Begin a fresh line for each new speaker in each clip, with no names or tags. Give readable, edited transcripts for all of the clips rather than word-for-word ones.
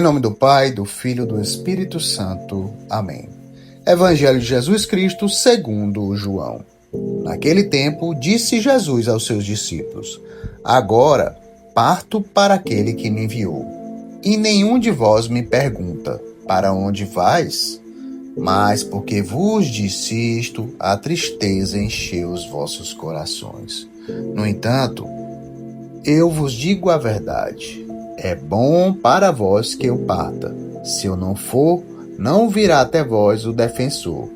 nome do Pai, do Filho e do Espírito Santo. Amém. Evangelho de Jesus Cristo segundo João. Naquele tempo, disse Jesus aos seus discípulos: Agora parto para aquele que me enviou. E nenhum de vós me pergunta: Para onde vais? Mas porque vos disse isto, a tristeza encheu os vossos corações. No entanto, eu vos digo a verdade. É bom para vós que eu parta. Se eu não for, não virá até vós o defensor.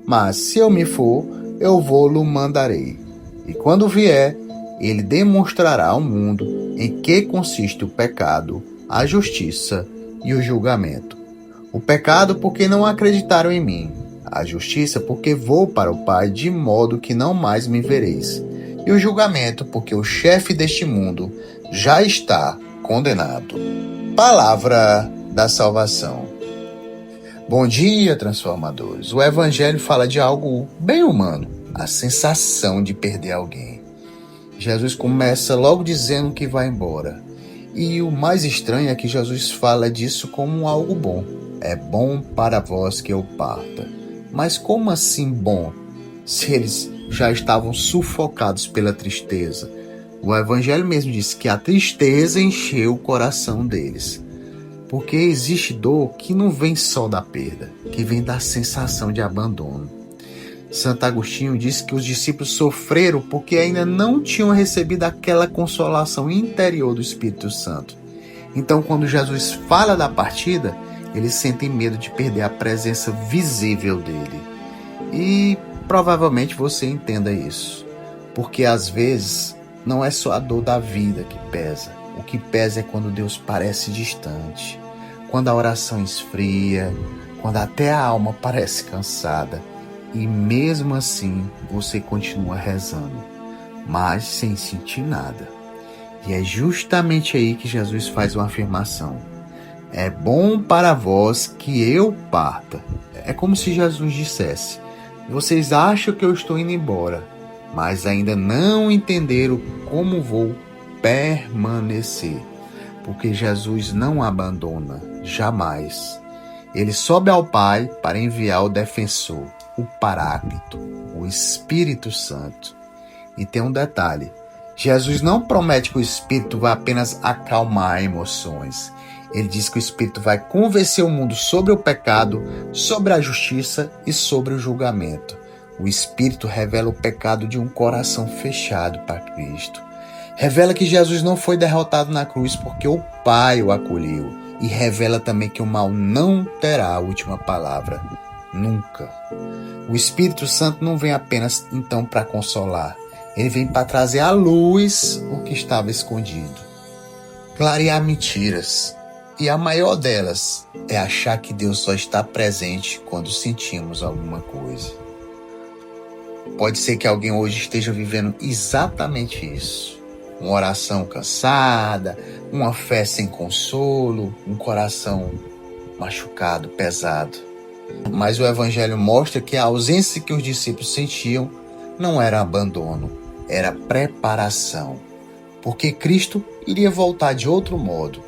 Mas se eu me for, eu vou-lo mandarei. E quando vier, ele demonstrará ao mundo em que consiste o pecado, a justiça e o julgamento. O pecado porque não acreditaram em mim. A justiça porque vou para o Pai de modo que não mais me vereis. E o julgamento porque o chefe deste mundo já está condenado. Palavra da salvação. Bom dia, transformadores. O Evangelho fala de algo bem humano, a sensação de perder alguém. Jesus começa logo dizendo que vai embora. E o mais estranho é que Jesus fala disso como algo bom. É bom para vós que eu parta. Mas como assim bom, se eles já estavam sufocados pela tristeza? O Evangelho mesmo diz que a tristeza encheu o coração deles. Porque existe dor que não vem só da perda, que vem da sensação de abandono. Santo Agostinho diz que os discípulos sofreram porque ainda não tinham recebido aquela consolação interior do Espírito Santo. Então, quando Jesus fala da partida, eles sentem medo de perder a presença visível dele. E provavelmente você entenda isso, porque às vezes não é só a dor da vida que pesa. O que pesa é quando Deus parece distante, quando a oração esfria, quando até a alma parece cansada. E mesmo assim você continua rezando, mas sem sentir nada. E é justamente aí que Jesus faz uma afirmação: é bom para vós que eu parta. É como se Jesus dissesse: vocês acham que eu estou indo embora, mas ainda não entenderam como vou permanecer. Porque Jesus não abandona, jamais. Ele sobe ao Pai para enviar o defensor, o Paráclito, o Espírito Santo. E tem um detalhe: Jesus não promete que o Espírito vai apenas acalmar emoções. Ele diz que o Espírito vai convencer o mundo sobre o pecado, sobre a justiça e sobre o julgamento. O Espírito revela o pecado de um coração fechado para Cristo. Revela que Jesus não foi derrotado na cruz porque o Pai o acolheu. E revela também que o mal não terá a última palavra. Nunca. O Espírito Santo não vem apenas então para consolar. Ele vem para trazer à luz o que estava escondido. Clarear mentiras. E a maior delas é achar que Deus só está presente quando sentimos alguma coisa. Pode ser que alguém hoje esteja vivendo exatamente isso. Uma oração cansada, uma fé sem consolo, um coração machucado, pesado. Mas o Evangelho mostra que a ausência que os discípulos sentiam não era abandono, era preparação. Porque Cristo iria voltar de outro modo.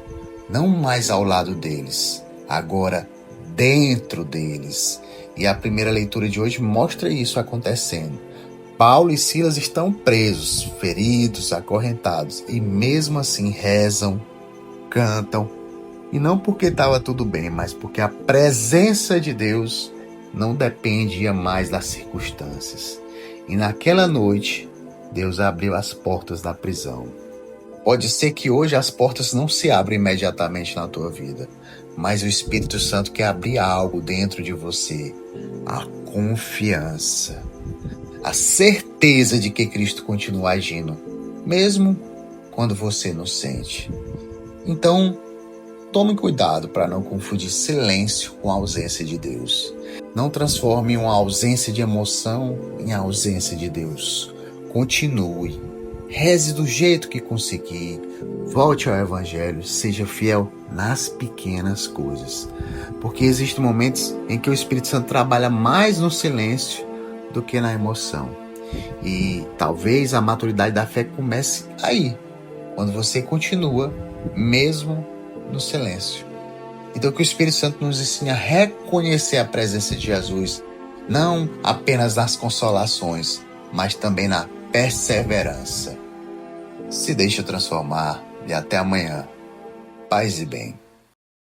Não mais ao lado deles, agora dentro deles. E a primeira leitura de hoje mostra isso acontecendo. Paulo e Silas estão presos, feridos, acorrentados, e mesmo assim rezam, cantam, e não porque estava tudo bem, mas porque a presença de Deus não dependia mais das circunstâncias. E naquela noite, Deus abriu as portas da prisão. Pode ser que hoje as portas não se abrem imediatamente na tua vida, mas o Espírito Santo quer abrir algo dentro de você. A confiança, a certeza de que Cristo continua agindo, mesmo quando você não sente. Então, tome cuidado para não confundir silêncio com a ausência de Deus. Não transforme uma ausência de emoção em ausência de Deus. Continue. Reze do jeito que conseguir, volte ao Evangelho, seja fiel nas pequenas coisas. Porque existem momentos em que o Espírito Santo trabalha mais no silêncio do que na emoção. E talvez a maturidade da fé comece aí, quando você continua, mesmo no silêncio. Então que o Espírito Santo nos ensine a reconhecer a presença de Jesus, não apenas nas consolações, mas também na perseverança. Se deixa transformar e até amanhã. Paz e bem.